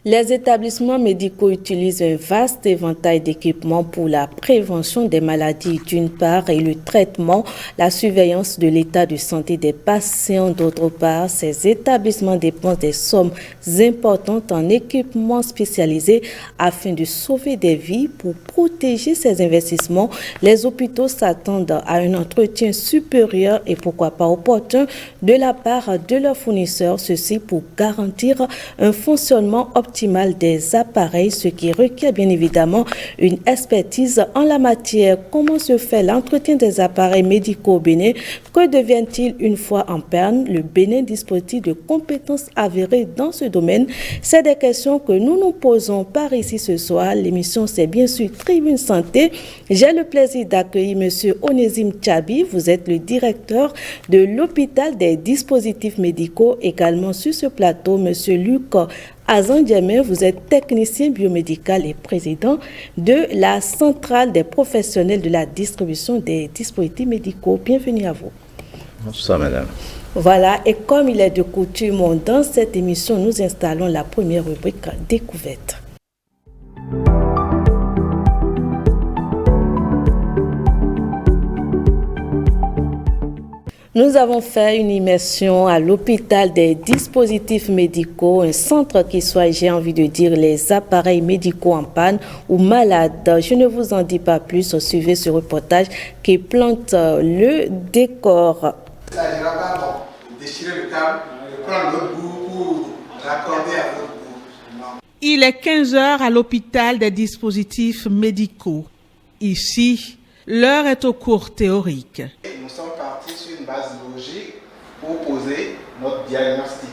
Les établissements médicaux utilisent un vaste éventail d'équipements pour la prévention des maladies d'une part et le traitement, la surveillance de l'état de santé des patients d'autre part. Ces établissements dépensent des sommes importantes en équipements spécialisés afin de sauver des vies. Pour protéger ces investissements, les hôpitaux s'attendent à un entretien supérieur et pourquoi pas opportun de la part de leurs fournisseurs, ceci pour garantir un fonctionnement optimal des appareils, ce qui requiert bien évidemment une expertise en la matière. Comment se fait l'entretien des appareils médicaux au Bénin? Que devient-il une fois en panne? Le Bénin dispose-t-il de compétences avérées dans ce domaine? C'est des questions que nous nous posons par ici ce soir. L'émission, c'est bien sûr Tribune Santé. J'ai le plaisir d'accueillir M. Onésime Tchabi. Vous êtes le directeur de l'hôpital des dispositifs médicaux. Également sur ce plateau, M. Luc Azandiamé, vous êtes technicien biomédical et président de la centrale des professionnels de la distribution des dispositifs médicaux. Bienvenue à vous. Bonsoir, madame. Voilà, et comme il est de coutume, dans cette émission, nous installons la première rubrique découverte. Nous avons fait une immersion à l'hôpital des dispositifs médicaux, un centre qui soit, j'ai envie de dire, les appareils médicaux en panne ou malades. Je ne vous en dis pas plus, suivez ce reportage qui plante le décor. Ça n'ira pas déchirer le câble, prendre l'autre bout pour raccorder à l'autre bout. Il est 15 heures à l'hôpital des dispositifs médicaux. Ici, l'heure est au cours théorique. Nous sommes partis sur une base logique pour poser notre diagnostic.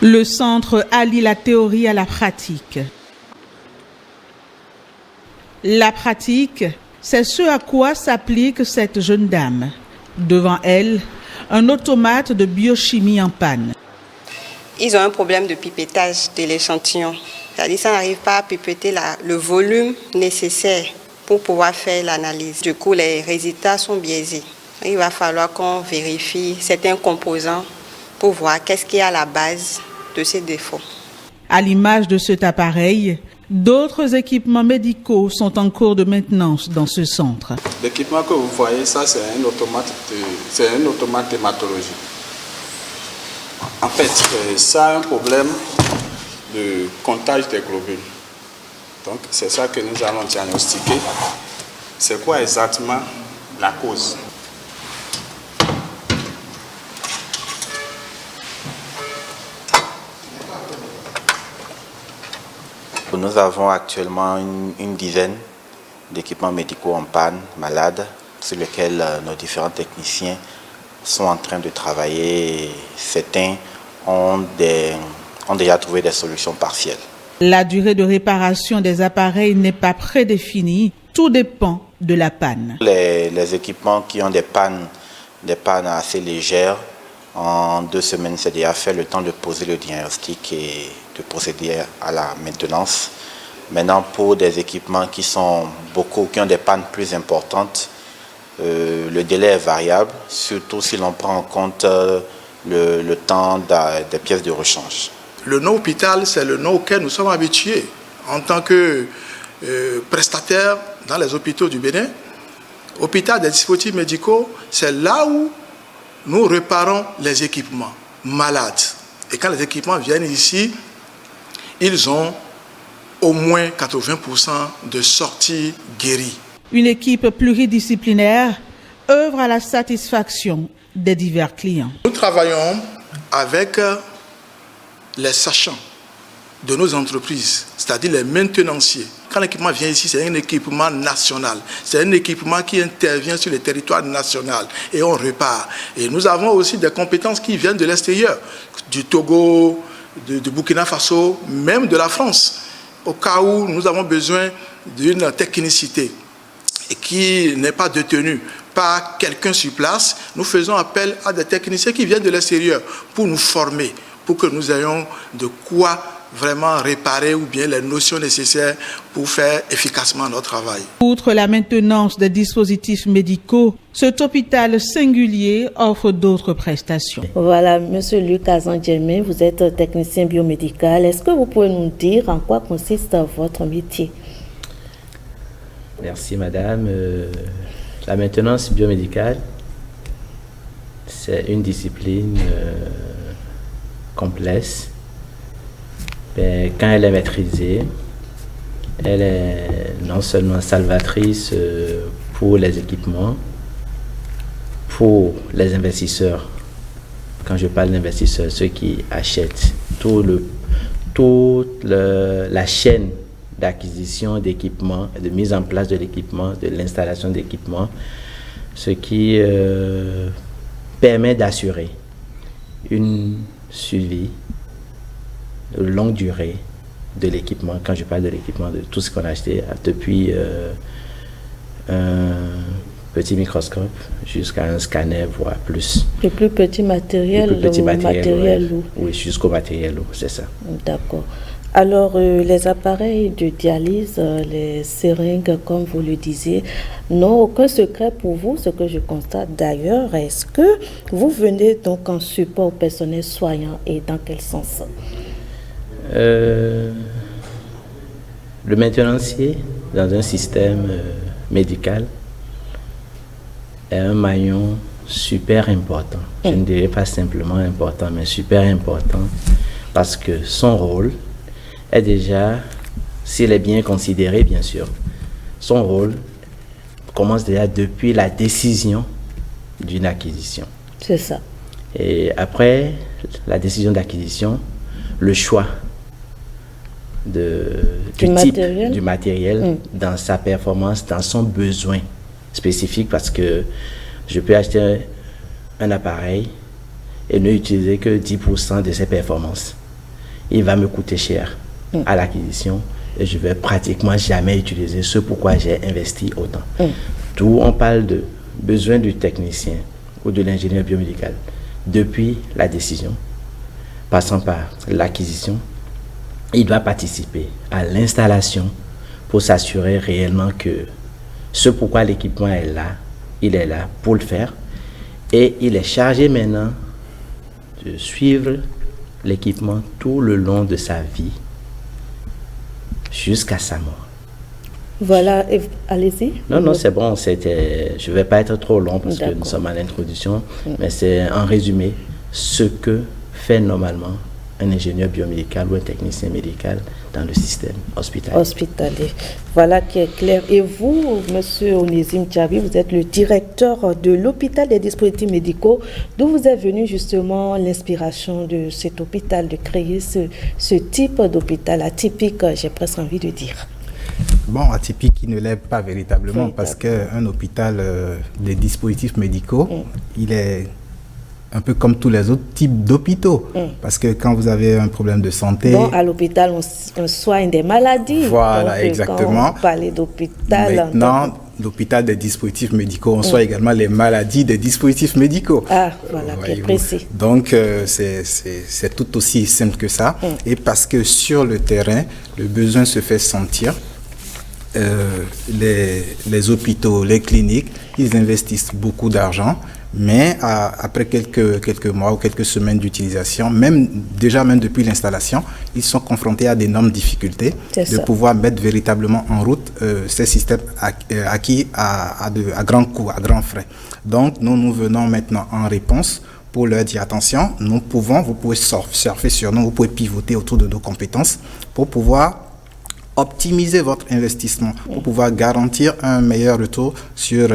Le centre allie la théorie à la pratique. La pratique, c'est ce à quoi s'applique cette jeune dame. Devant elle, un automate de biochimie en panne. Ils ont un problème de pipettage de l'échantillon. C'est-à-dire ça n'arrive pas à pipeter le volume nécessaire pour pouvoir faire l'analyse. Du coup, les résultats sont biaisés. Il va falloir qu'on vérifie certains composants pour voir qu'est-ce qui est à la base de ces défauts. À l'image de cet appareil, d'autres équipements médicaux sont en cours de maintenance dans ce centre. L'équipement que vous voyez, ça c'est un automate d'hématologie. En fait, ça a un problème de comptage des globules. Donc c'est ça que nous allons diagnostiquer. C'est quoi exactement la cause? Nous avons actuellement une dizaine d'équipements médicaux en panne, malades, sur lesquels nos différents techniciens sont en train de travailler. Certains ont déjà trouvé des solutions partielles. La durée de réparation des appareils n'est pas prédéfinie, tout dépend de la panne. Les équipements qui ont des pannes assez légères, en 2 semaines, c'est déjà fait le temps de poser le diagnostic et de procéder à la maintenance. Maintenant, pour des équipements qui ont des pannes plus importantes, le délai est variable, surtout si l'on prend en compte le temps des pièces de rechange. Le nom hôpital, c'est le nom auquel nous sommes habitués en tant que prestataire dans les hôpitaux du Bénin. Hôpital des dispositifs médicaux, c'est là où nous réparons les équipements malades. Et quand les équipements viennent ici, ils ont au moins 80% de sorties guéries. Une équipe pluridisciplinaire œuvre à la satisfaction des divers clients. Nous travaillons avec les sachants de nos entreprises, c'est-à-dire les maintenanciers. Quand l'équipement vient ici, c'est un équipement national. C'est un équipement qui intervient sur le territoire national et on répare. Et nous avons aussi des compétences qui viennent de l'extérieur, du Togo, de Burkina Faso, même de la France, au cas où nous avons besoin d'une technicité. et qui n'est pas détenu par quelqu'un sur place, nous faisons appel à des techniciens qui viennent de l'extérieur pour nous former, pour que nous ayons de quoi vraiment réparer ou bien les notions nécessaires pour faire efficacement notre travail. Outre la maintenance des dispositifs médicaux, cet hôpital singulier offre d'autres prestations. Voilà, Monsieur Luc Azandjeme, vous êtes technicien biomédical. Est-ce que vous pouvez nous dire en quoi consiste votre métier? Merci madame. La maintenance biomédicale, c'est une discipline complexe. Mais quand elle est maîtrisée, elle est non seulement salvatrice pour les équipements, pour les investisseurs. Quand je parle d'investisseurs, ceux qui achètent toute la chaîne d'acquisition d'équipements, de mise en place de l'équipement, de l'installation d'équipements, ce qui permet d'assurer une suivi de longue durée de l'équipement. Quand je parle de l'équipement, de tout ce qu'on a acheté depuis un petit microscope jusqu'à un scanner, voire plus. Le plus petit matériel, le plus petit matériel lourd. Oui, jusqu'au matériel lourd, c'est ça. D'accord. Alors, les appareils de dialyse, les seringues, comme vous le disiez, n'ont aucun secret pour vous, ce que je constate d'ailleurs. Est-ce que vous venez donc en support au personnel soignant et dans quel sens? Le maintenancier dans un système médical est un maillon super important. Je ne dirais pas simplement important, mais super important, parce que son rôle est déjà, s'il est bien considéré, bien sûr, son rôle commence déjà depuis la décision d'une acquisition. C'est ça. Et après la décision d'acquisition, le choix du matériel dans sa performance, dans son besoin spécifique, parce que je peux acheter un appareil et ne utiliser que 10% de ses performances. Il va me coûter cher à l'acquisition et je vais pratiquement jamais utiliser ce pourquoi j'ai investi autant. D'où on parle de besoin du technicien ou de l'ingénieur biomédical depuis la décision, passant par l'acquisition. Il doit participer à l'installation pour s'assurer réellement que ce pourquoi l'équipement est là, il est là pour le faire. Et il est chargé maintenant de suivre l'équipement tout le long de sa vie jusqu'à sa mort. Voilà, allez-y. Non, c'est bon, je ne vais pas être trop long parce que nous sommes à l'introduction, mais c'est en résumé ce que fait normalement un ingénieur biomédical ou un technicien médical dans le système hospitalier. Voilà qui est clair. Et vous, Monsieur Onésime Tchabi, vous êtes le directeur de l'hôpital des dispositifs médicaux. D'où vous est venue justement l'inspiration de cet hôpital, de créer ce type d'hôpital atypique, j'ai presque envie de dire? Bon, atypique, il ne l'est pas véritablement parce qu'un hôpital des dispositifs médicaux, il est un peu comme tous les autres types d'hôpitaux. Parce que quand vous avez un problème de santé... Bon, à l'hôpital, on soigne des maladies. Voilà, donc, exactement. Quand on parlait d'hôpital... Maintenant, l'hôpital des dispositifs médicaux, on soigne également les maladies des dispositifs médicaux. Ah, voilà, qui est précis. Donc, c'est tout aussi simple que ça. Et parce que sur le terrain, le besoin se fait sentir. Les hôpitaux, les cliniques, ils investissent beaucoup d'argent, mais après quelques mois ou quelques semaines d'utilisation, même depuis l'installation, ils sont confrontés à d'énormes difficultés de pouvoir mettre véritablement en route ces systèmes acquis à grands coûts, à grands frais. Donc, nous venons maintenant en réponse pour leur dire attention, vous pouvez surfer sur nous, vous pouvez pivoter autour de nos compétences pour pouvoir optimiser votre investissement, pour pouvoir garantir un meilleur retour sur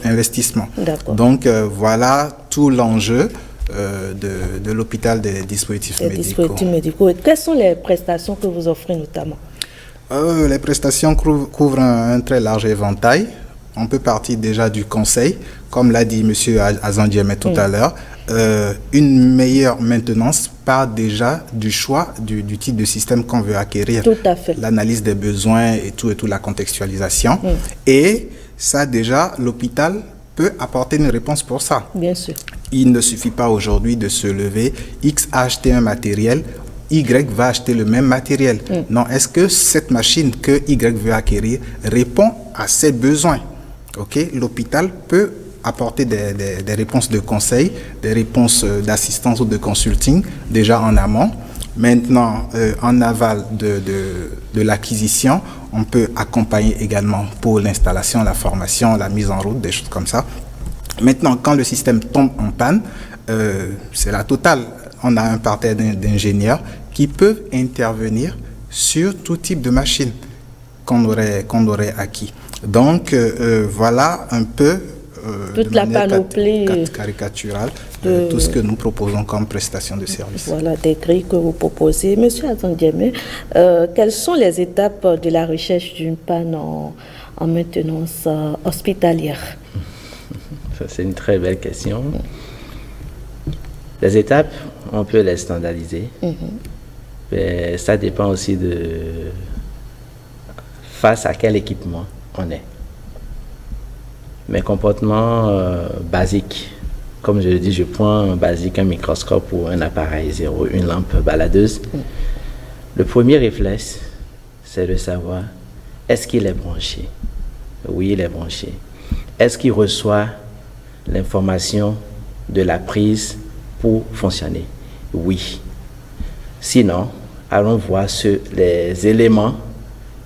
investissement. Donc, voilà tout l'enjeu de l'hôpital des dispositifs médicaux. Et quelles sont les prestations que vous offrez notamment? Les prestations couvrent un très large éventail. On peut partir déjà du conseil, comme l'a dit M. Azandjeme tout à l'heure, une meilleure maintenance part déjà du choix du type de système qu'on veut acquérir. Tout à fait. L'analyse des besoins et tout, la contextualisation. Et ça, déjà, l'hôpital peut apporter une réponse pour ça. Bien sûr. Il ne suffit pas aujourd'hui de se lever, X a acheté un matériel, Y va acheter le même matériel. Non, est-ce que cette machine que Y veut acquérir répond à ses besoins? L'hôpital peut apporter des réponses de conseil, des réponses d'assistance ou de consulting déjà en amont. Maintenant, en aval de l'acquisition, on peut accompagner également pour l'installation, la formation, la mise en route, des choses comme ça. Maintenant, quand le système tombe en panne, c'est la totale. On a un parterre d'ingénieurs qui peuvent intervenir sur tout type de machine qu'on aurait acquis. Donc, voilà un peu toute la panoplie caricaturale tout ce que nous proposons comme prestation de service. Voilà, des grilles que vous proposez. Monsieur Azandieme, quelles sont les étapes de la recherche d'une panne en maintenance hospitalière? Ça, c'est une très belle question. Les étapes, on peut les standardiser. Mais ça dépend aussi de face à quel équipement on est. Mes comportements basiques, comme je le dis, je prends un basique, un microscope ou un appareil zéro, une lampe baladeuse. Le premier réflexe, c'est de savoir, est-ce qu'il est branché? Oui, il est branché. Est-ce qu'il reçoit l'information de la prise pour fonctionner? Oui. Sinon, allons voir les éléments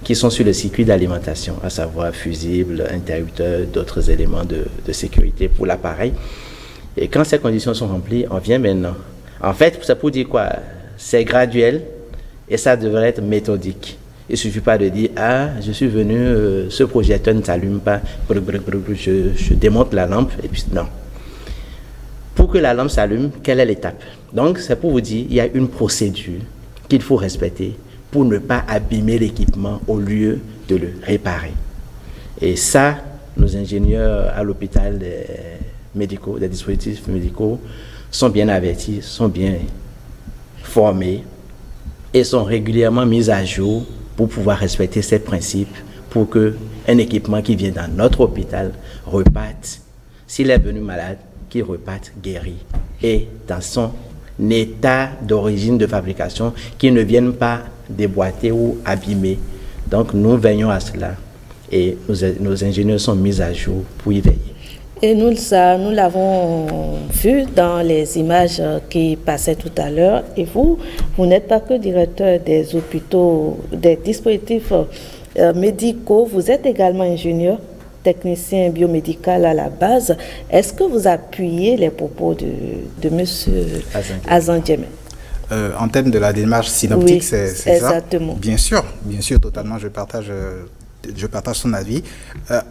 qui sont sur le circuit d'alimentation, à savoir fusibles, interrupteurs, d'autres éléments de sécurité pour l'appareil. Et quand ces conditions sont remplies, on vient maintenant. En fait, c'est pour dire quoi? C'est graduel et ça devrait être méthodique. Il ne suffit pas de dire, ah, je suis venu, ce projecteur ne s'allume pas, je démonte la lampe, et puis non. Pour que la lampe s'allume, quelle est l'étape? Donc, c'est pour vous dire, il y a une procédure qu'il faut respecter pour ne pas abîmer l'équipement au lieu de le réparer. Et ça, nos ingénieurs à l'hôpital des dispositifs médicaux sont bien avertis, sont bien formés et sont régulièrement mis à jour pour pouvoir respecter ces principes pour qu'un équipement qui vient dans notre hôpital reparte, s'il est venu malade, qu'il reparte guéri et dans son état d'origine de fabrication, qu'il ne vienne pas déboîter ou abîmer. Donc nous veillons à cela et nos ingénieurs sont mis à jour pour y veiller. Et nous l'avons vu dans les images qui passaient tout à l'heure. Et vous n'êtes pas que directeur des hôpitaux, des dispositifs médicaux, vous êtes également ingénieur, technicien biomédical à la base. Est-ce que vous appuyez les propos de M. Azandieme? En termes de la démarche synoptique, oui, c'est ça? Exactement. Bien sûr, totalement, je partage son avis.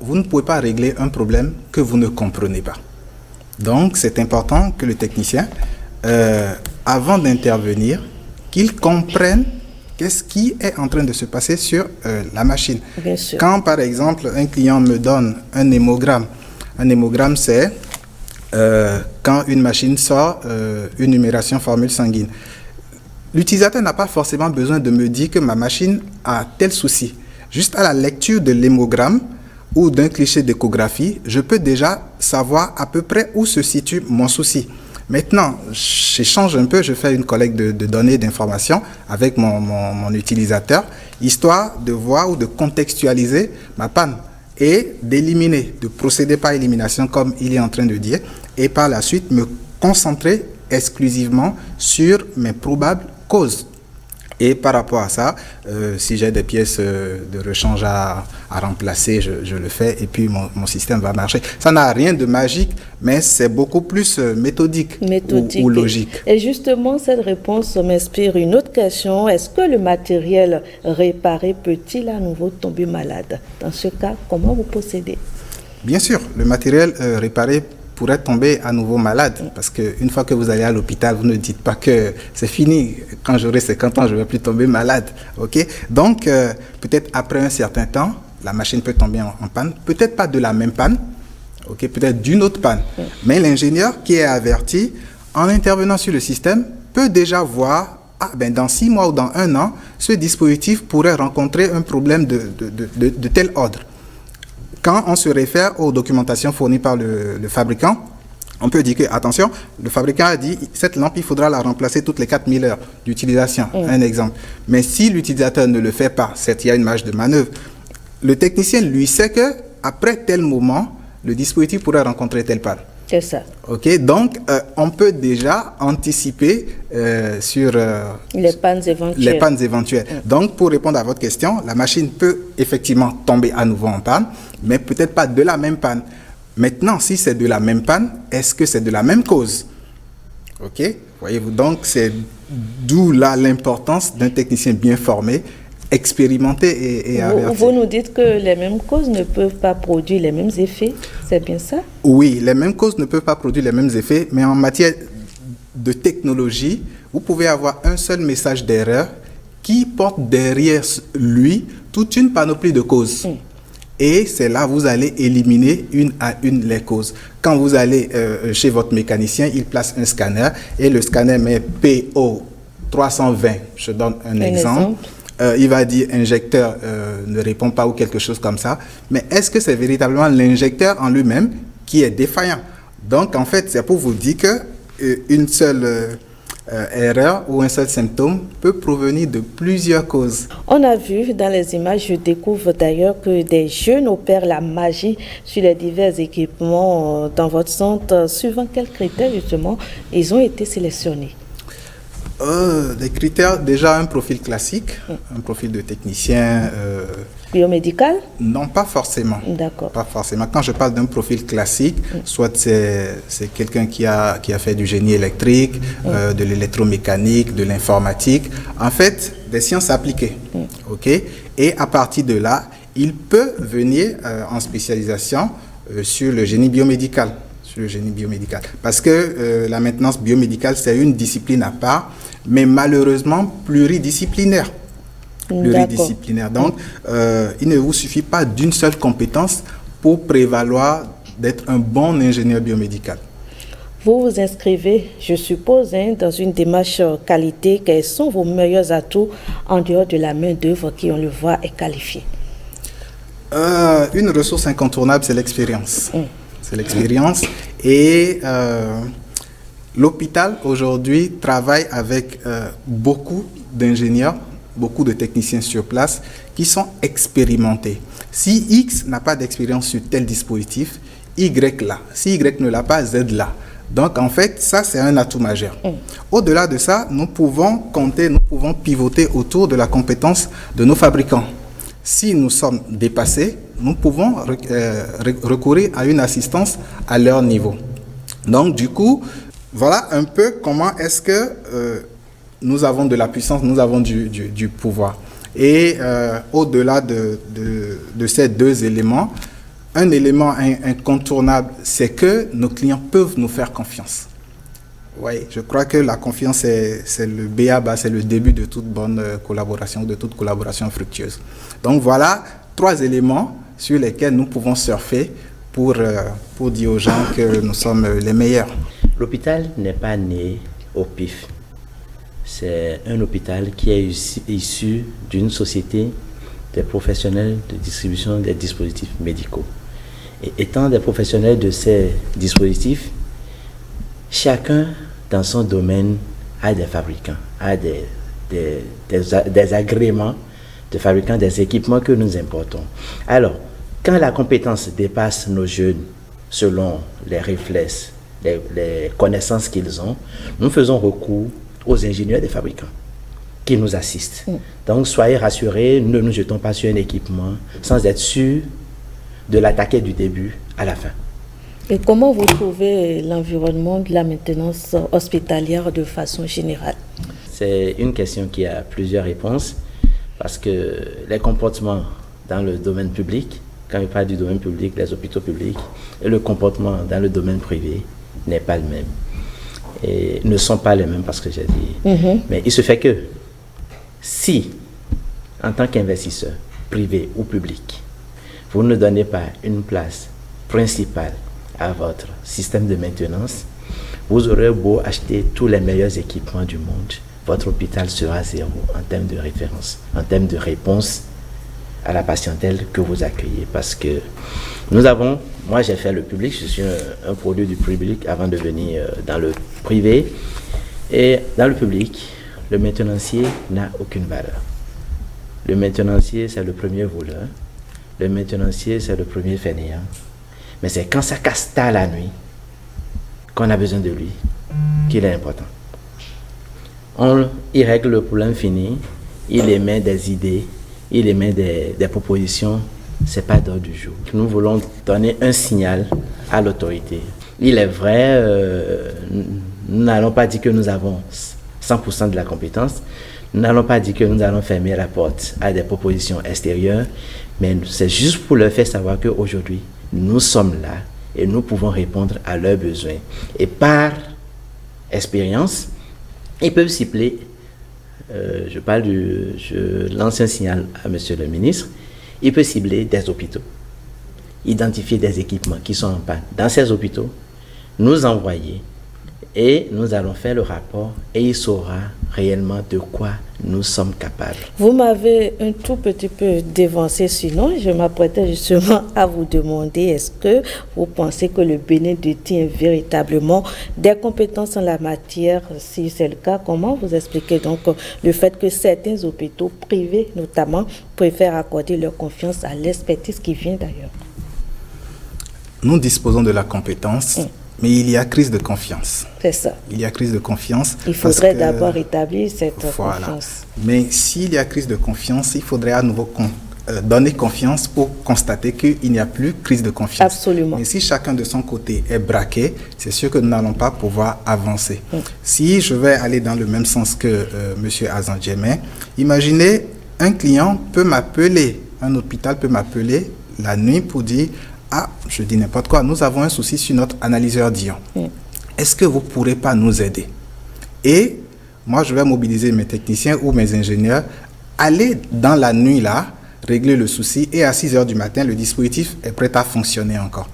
Vous ne pouvez pas régler un problème que vous ne comprenez pas. Donc, c'est important que le technicien, avant d'intervenir, qu'il comprenne qu'est-ce qui est en train de se passer sur la machine. Bien sûr. Quand, par exemple, un client me donne un hémogramme c'est quand une machine sort une numération formule sanguine. L'utilisateur n'a pas forcément besoin de me dire que ma machine a tel souci. Juste à la lecture de l'hémogramme ou d'un cliché d'échographie, je peux déjà savoir à peu près où se situe mon souci. Maintenant, j'échange un peu, je fais une collecte de données, d'informations avec mon utilisateur, histoire de voir ou de contextualiser ma panne et d'éliminer, de procéder par élimination comme il est en train de dire, et par la suite me concentrer exclusivement sur mes probables causes. Et par rapport à ça, si j'ai des pièces de rechange à remplacer, je le fais et puis mon système va marcher. Ça n'a rien de magique, mais c'est beaucoup plus méthodique. Ou logique. Et justement, cette réponse m'inspire une autre question. Est-ce que le matériel réparé peut-il à nouveau tomber malade? Dans ce cas, comment vous procédez? Bien sûr, le matériel réparé pourrait tomber à nouveau malade, parce qu'une fois que vous allez à l'hôpital, vous ne dites pas que c'est fini, quand j'aurai 50 ans, je ne vais plus tomber malade. Okay? Donc, peut-être après un certain temps, la machine peut tomber en panne, peut-être pas de la même panne, okay? Peut-être d'une autre panne. Mais l'ingénieur qui est averti, en intervenant sur le système, peut déjà voir, dans 6 mois ou dans 1 an, ce dispositif pourrait rencontrer un problème de tel ordre. Quand on se réfère aux documentations fournies par le fabricant, on peut dire que, attention, le fabricant a dit, cette lampe, il faudra la remplacer toutes les 4000 heures d'utilisation, un exemple. Mais si l'utilisateur ne le fait pas, certes, il y a une marge de manœuvre, le technicien, lui, sait que après tel moment, le dispositif pourrait rencontrer telle panne. C'est ça. OK, donc on peut déjà anticiper sur les pannes éventuelles. Donc, pour répondre à votre question, la machine peut effectivement tomber à nouveau en panne, mais peut-être pas de la même panne. Maintenant, si c'est de la même panne, est-ce que c'est de la même cause? OK, voyez-vous, donc c'est d'où là l'importance d'un technicien bien formé, expérimenté et averti. Vous nous dites que les mêmes causes ne peuvent pas produire les mêmes effets, c'est bien ça? Oui, les mêmes causes ne peuvent pas produire les mêmes effets, mais en matière de technologie, vous pouvez avoir un seul message d'erreur qui porte derrière lui toute une panoplie de causes. Et c'est là vous allez éliminer une à une les causes. Quand vous allez chez votre mécanicien, il place un scanner et le scanner met PO 320. Je donne un exemple. Il va dire injecteur ne répond pas ou quelque chose comme ça. Mais est-ce que c'est véritablement l'injecteur en lui-même qui est défaillant? Donc en fait, c'est pour vous dire qu'une seule erreur ou un seul symptôme peut provenir de plusieurs causes. On a vu dans les images, je découvre d'ailleurs que des jeunes opèrent la magie sur les divers équipements dans votre centre. Suivant quels critères justement ils ont été sélectionnés? Des critères, déjà un profil classique, un profil de technicien. Biomédical? Non, pas forcément. D'accord. Pas forcément. Quand je parle d'un profil classique, soit c'est quelqu'un qui a fait du génie électrique, de l'électromécanique, de l'informatique, en fait, des sciences appliquées. OK? Et à partir de là, il peut venir en spécialisation sur le génie biomédical. Parce que la maintenance biomédicale, c'est une discipline à part, mais malheureusement pluridisciplinaire. Donc, il ne vous suffit pas d'une seule compétence pour prévaloir d'être un bon ingénieur biomédical. Vous vous inscrivez, je suppose, dans une démarche qualité. Quels sont vos meilleurs atouts en dehors de la main-d'œuvre qui, on le voit, est qualifiée? Une ressource incontournable, c'est l'expérience. C'est l'expérience. Et l'hôpital, aujourd'hui, travaille avec beaucoup d'ingénieurs, beaucoup de techniciens sur place qui sont expérimentés. Si X n'a pas d'expérience sur tel dispositif, Y l'a. Si Y ne l'a pas, Z l'a. Donc, en fait, ça, c'est un atout majeur. Au-delà de ça, nous pouvons compter, nous pouvons pivoter autour de la compétence de nos fabricants. Si nous sommes dépassés, nous pouvons recourir à une assistance à leur niveau. Donc, du coup, voilà un peu comment est-ce que nous avons de la puissance, nous avons du pouvoir. Et au-delà de ces deux éléments, un élément incontournable, c'est que nos clients peuvent nous faire confiance. Oui, je crois que la confiance, c'est le b.a.-ba, c'est le début de toute bonne collaboration, de toute collaboration fructueuse. Donc voilà 3 éléments sur lesquels nous pouvons surfer pour dire aux gens que nous sommes les meilleurs. L'hôpital n'est pas né au pif. C'est un hôpital qui est issu d'une société des professionnels de distribution des dispositifs médicaux. Et étant des professionnels de ces dispositifs, chacun dans son domaine a des fabricants, a des agréments de fabricants des équipements que nous importons. Alors, quand la compétence dépasse nos jeunes selon les réflexes, les connaissances qu'ils ont, nous faisons recours aux ingénieurs des fabricants qui nous assistent. Donc, soyez rassurés, ne nous jetons pas sur un équipement sans être sûrs de l'attaquer du début à la fin. Et comment vous trouvez l'environnement de la maintenance hospitalière de façon générale? C'est une question qui a plusieurs réponses parce que les comportements dans le domaine public, quand je parle du domaine public, les hôpitaux publics, et le comportement dans le domaine privé n'est pas le même. Et ne sont pas les mêmes parce que j'ai dit. Mais il se fait que si, en tant qu'investisseur, privé ou public, vous ne donnez pas une place principale à votre système de maintenance, Vous aurez beau acheter tous les meilleurs équipements du monde, votre hôpital sera zéro en termes de référence, en termes de réponse à la patientèle que vous accueillez. Parce que moi j'ai fait le public, je suis un produit du public avant de venir dans le privé. Et dans le public, le maintenancier n'a aucune valeur. Le maintenancier, c'est le premier voleur. Le maintenancier, c'est le premier fainéant. Mais c'est quand ça casse tard la nuit qu'on a besoin de lui qu'il est important. Il règle le problème fini, il émet des idées, il émet des propositions, c'est pas d'ordre du jour. Nous voulons donner un signal à l'autorité. Il est vrai, nous n'allons pas dire que nous avons 100% de la compétence, nous n'allons pas dire que nous allons fermer la porte à des propositions extérieures, mais c'est juste pour leur faire savoir qu'aujourd'hui, nous sommes là et nous pouvons répondre à leurs besoins. Et par expérience, ils peuvent cibler, je lance un signal à monsieur le ministre, il peut cibler des hôpitaux, identifier des équipements qui sont en panne dans ces hôpitaux, nous envoyer et nous allons faire le rapport et il saura réellement de quoi nous sommes capables. Vous m'avez un tout petit peu dévancé, sinon je m'apprêtais justement à vous demander, est-ce que vous pensez que le Bénin détient véritablement des compétences en la matière? Si c'est le cas, comment vous expliquez donc le fait que certains hôpitaux privés notamment préfèrent accorder leur confiance à l'expertise qui vient d'ailleurs? Nous disposons de la compétence. Mais il y a crise de confiance. C'est ça. Il y a crise de confiance. Il faudrait d'abord établir cette confiance. Mais s'il y a crise de confiance, il faudrait à nouveau donner confiance pour constater qu'il n'y a plus crise de confiance. Absolument. Mais si chacun de son côté est braqué, c'est sûr que nous n'allons pas pouvoir avancer. Si je vais aller dans le même sens que M. Azandjemé, imaginez un client peut m'appeler, un hôpital peut m'appeler la nuit pour dire « Ah, je dis n'importe quoi, nous avons un souci sur notre analyseur d'ion. Est-ce que vous ne pourrez pas nous aider ?» Et moi, je vais mobiliser mes techniciens ou mes ingénieurs, aller dans la nuit là, régler le souci et à 6 heures du matin, le dispositif est prêt à fonctionner encore.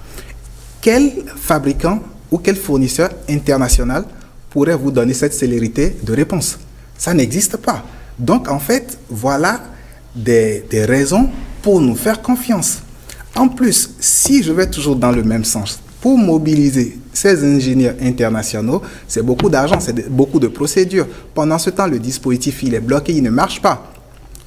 Quel fabricant ou quel fournisseur international pourrait vous donner cette célérité de réponse? Ça n'existe pas. Donc, en fait, voilà des raisons pour nous faire confiance. En plus, si je vais toujours dans le même sens, pour mobiliser ces ingénieurs internationaux, c'est beaucoup d'argent, c'est beaucoup de procédures. Pendant ce temps, le dispositif, il est bloqué, il ne marche pas.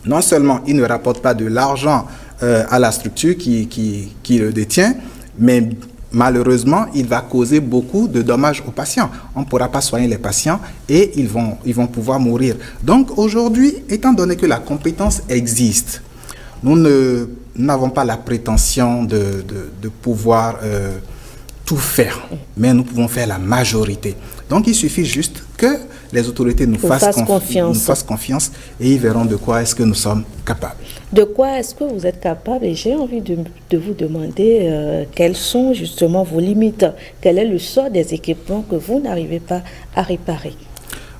Non seulement il ne rapporte pas de l'argent à la structure qui le détient, mais malheureusement, il va causer beaucoup de dommages aux patients. On ne pourra pas soigner les patients et ils vont pouvoir mourir. Donc aujourd'hui, étant donné que la compétence existe, nous n'avons pas la prétention de pouvoir tout faire, mais nous pouvons faire la majorité. Donc il suffit juste que les autorités nous fassent confiance et ils verront de quoi est-ce que nous sommes capables. De quoi est-ce que vous êtes capable? Et j'ai envie de vous demander quelles sont justement vos limites. Quel est le sort des équipements que vous n'arrivez pas à réparer?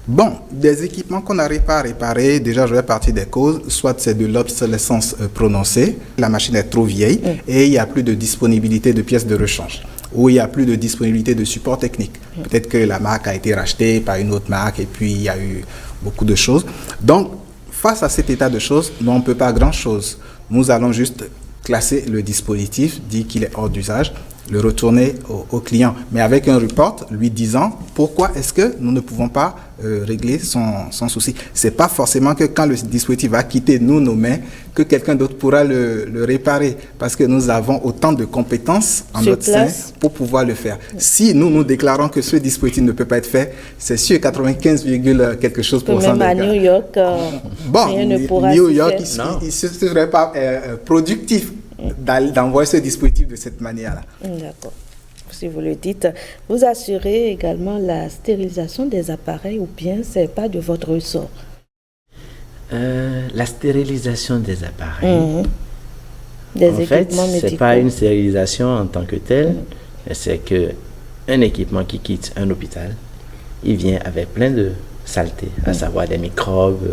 Bon, des équipements qu'on n'arrive pas à réparer, déjà je vais partir des causes, soit c'est de l'obsolescence prononcée, la machine est trop vieille et il n'y a plus de disponibilité de pièces de rechange, ou il n'y a plus de disponibilité de support technique. Peut-être que la marque a été rachetée par une autre marque et puis il y a eu beaucoup de choses. Donc, face à cet état de choses, nous, on ne peut pas grand-chose. Nous allons juste classer le dispositif, dire qu'il est hors d'usage, le retourner au client, mais avec un report lui disant pourquoi est-ce que nous ne pouvons pas régler son souci. C'est pas forcément que quand le dispositif va quitter nos mains, que quelqu'un d'autre pourra le réparer, parce que nous avons autant de compétences en notre sein pour pouvoir le faire. Si nous déclarons que ce dispositif ne peut pas être fait, c'est sûr 95, quelque chose pour cent. Même à New York, rien ne pourra New York, il ne serait pas productif d'envoyer ce dispositif de cette manière-là. D'accord. Si vous le dites, vous assurez également la stérilisation des appareils ou bien ce n'est pas de votre ressort? La stérilisation des appareils, des en fait, ce n'est pas une stérilisation en tant que telle, c'est qu'un équipement qui quitte un hôpital, il vient avec plein de saletés, à savoir des microbes,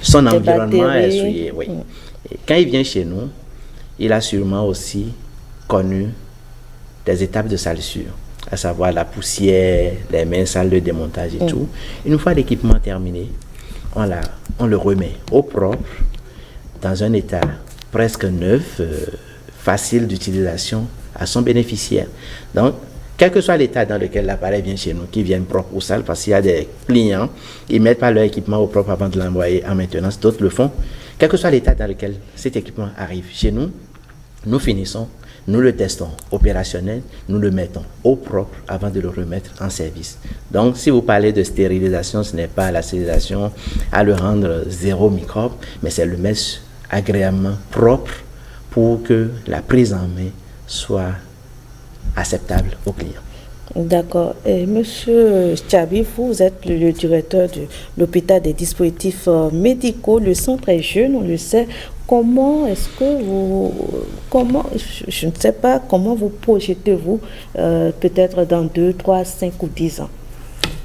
son environnement est souillé. Oui. Et quand il vient chez nous, il a sûrement aussi connu des étapes de salissure. à savoir la poussière, les mains sales de démontage et tout. Une fois l'équipement terminé, on le remet au propre, dans un état presque neuf, facile d'utilisation à son bénéficiaire. Donc, quel que soit l'état dans lequel l'appareil vient chez nous, qu'il vienne propre ou sale, parce qu'il y a des clients, ils ne mettent pas leur équipement au propre avant de l'envoyer en maintenance, d'autres le font. Quel que soit l'état dans lequel cet équipement arrive chez nous, nous finissons, nous le testons opérationnel, nous le mettons au propre avant de le remettre en service. Donc, si vous parlez de stérilisation, ce n'est pas la stérilisation à le rendre zéro microbe, mais c'est le mettre agréablement propre pour que la prise en main soit acceptable aux clients. D'accord. Monsieur Tchabi, vous êtes le directeur de l'hôpital des dispositifs médicaux. Le centre est jeune, on le sait. Comment est-ce que je ne sais pas, comment vous projetez-vous peut-être dans 2, 3, 5 ou 10 ans?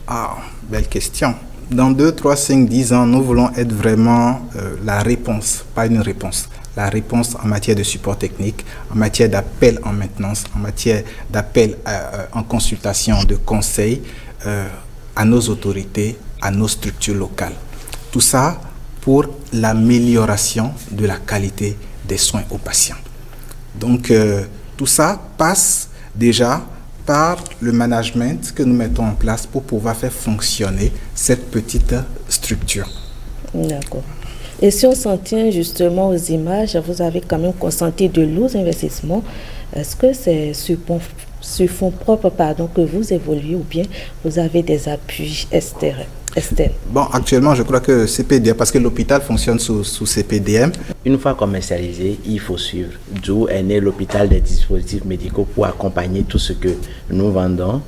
Ah, belle question. Dans 2, 3, 5, 10 ans, nous voulons être vraiment la réponse, pas une réponse. La réponse en matière de support technique, en matière d'appel en maintenance, en matière d'appel en consultation, de conseil à nos autorités, à nos structures locales. Tout ça pour l'amélioration de la qualité des soins aux patients. Donc, tout ça passe déjà par le management que nous mettons en place pour pouvoir faire fonctionner cette petite structure. D'accord. Et si on s'en tient justement aux images, vous avez quand même consenti de lourds investissements. Est-ce que c'est sur fonds propres que vous évoluez ou bien vous avez des appuis externes? Bon, actuellement, je crois que CPDM, parce que l'hôpital fonctionne sous CPDM. Une fois commercialisé, il faut suivre. D'où est né l'hôpital des dispositifs médicaux pour accompagner tout ce que nous vendons.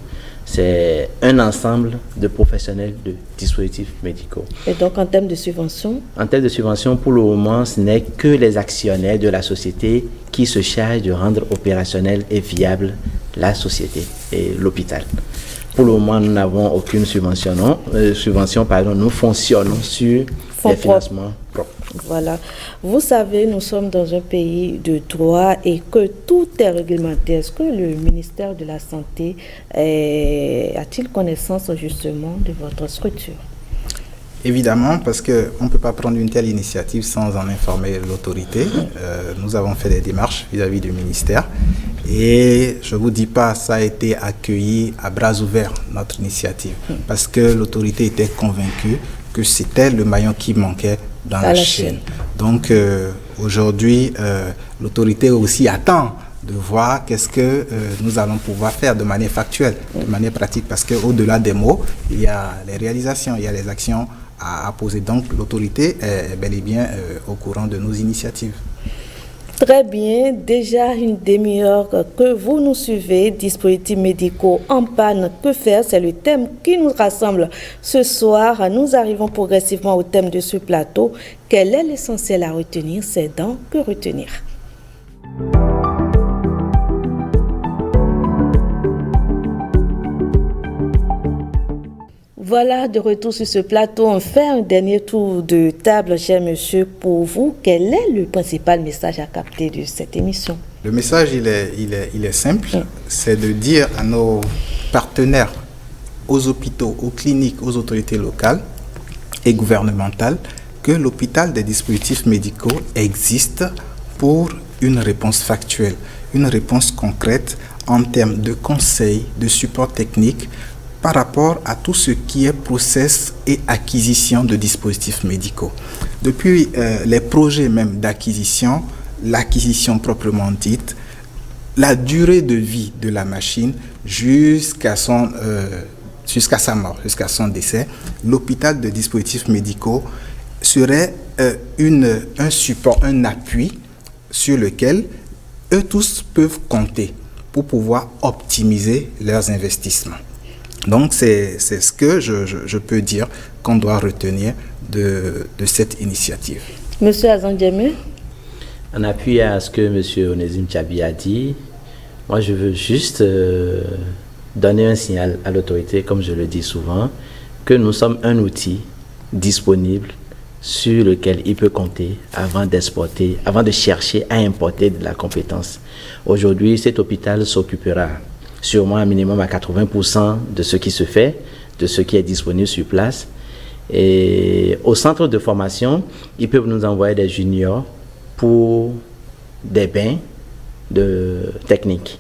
C'est un ensemble de professionnels de dispositifs médicaux. Et donc, en termes de subvention? En termes de subvention, pour le moment, ce n'est que les actionnaires de la société qui se chargent de rendre opérationnelle et viable la société et l'hôpital. Pour le moment, nous n'avons aucune subvention. Nous fonctionnons sur les financements propres. Voilà. Vous savez, nous sommes dans un pays de droit et que tout est réglementé. Est-ce que le ministère de la Santé a-t-il connaissance justement de votre structure? Évidemment, parce qu'on ne peut pas prendre une telle initiative sans en informer l'autorité. Nous avons fait des démarches vis-à-vis du ministère. Et je ne vous dis pas, ça a été accueilli à bras ouverts, notre initiative, parce que l'autorité était convaincue que c'était le maillon qui manquait dans la chaîne. Donc aujourd'hui, l'autorité aussi attend de voir qu'est-ce que nous allons pouvoir faire de manière factuelle, de manière pratique, parce qu'au-delà des mots, il y a les réalisations, il y a les actions à poser. Donc l'autorité est bel et bien au courant de nos initiatives. Très bien, déjà une demi-heure que vous nous suivez, dispositifs médicaux en panne, que faire? C'est le thème qui nous rassemble ce soir. Nous arrivons progressivement au thème de ce plateau. Quel est l'essentiel à retenir? C'est dans Que retenir? Voilà, de retour sur ce plateau, on fait un dernier tour de table, cher monsieur, pour vous. Quel est le principal message à capter de cette émission? Le message, il est simple, c'est de dire à nos partenaires, aux hôpitaux, aux cliniques, aux autorités locales et gouvernementales, que l'hôpital des dispositifs médicaux existe pour une réponse factuelle, une réponse concrète en termes de conseils, de support technique, par rapport à tout ce qui est process et acquisition de dispositifs médicaux. Depuis les projets même d'acquisition, l'acquisition proprement dite, la durée de vie de la machine jusqu'à sa mort, jusqu'à son décès, l'hôpital de dispositifs médicaux serait un support, un appui sur lequel eux tous peuvent compter pour pouvoir optimiser leurs investissements. Donc, c'est ce que je peux dire qu'on doit retenir de cette initiative. Monsieur Azan Djemé? En appui à ce que M. Onésime Tchabi a dit, moi je veux juste donner un signal à l'autorité, comme je le dis souvent, que nous sommes un outil disponible sur lequel il peut compter avant d'exporter, avant de chercher à importer de la compétence. Aujourd'hui, cet hôpital s'occupera sûrement un minimum à 80% de ce qui se fait, de ce qui est disponible sur place. Et au centre de formation, ils peuvent nous envoyer des juniors pour des bains de technique.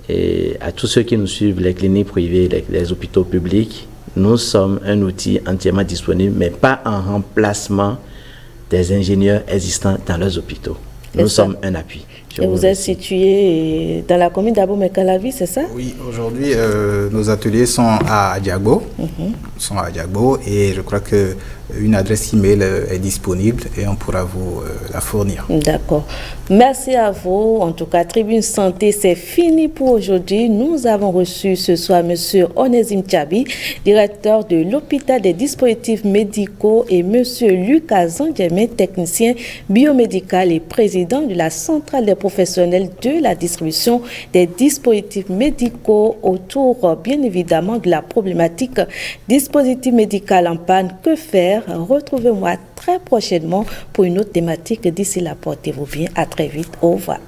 Et à tous ceux qui nous suivent, les cliniques privées, les hôpitaux publics, nous sommes un outil entièrement disponible, mais pas en remplacement des ingénieurs existants dans leurs hôpitaux. Nous sommes un appui. Et vous êtes situé dans la commune d'Abomey-Calavi, c'est ça? Oui, aujourd'hui, nos ateliers sont à Diago. Sont à Diago et je crois qu'une adresse email est disponible et on pourra vous la fournir. D'accord. Merci à vous. En tout cas, Tribune Santé, c'est fini pour aujourd'hui. Nous avons reçu ce soir M. Onésime Tchabi, directeur de l'hôpital des dispositifs médicaux, et M. Lucas Zandjemé, technicien biomédical et président de la centrale des professionnels de la distribution des dispositifs médicaux, autour bien évidemment de la problématique dispositif médical en panne. Que faire? Retrouvez-moi très prochainement pour une autre thématique. D'ici là, portez-vous bien. À très vite. Au revoir.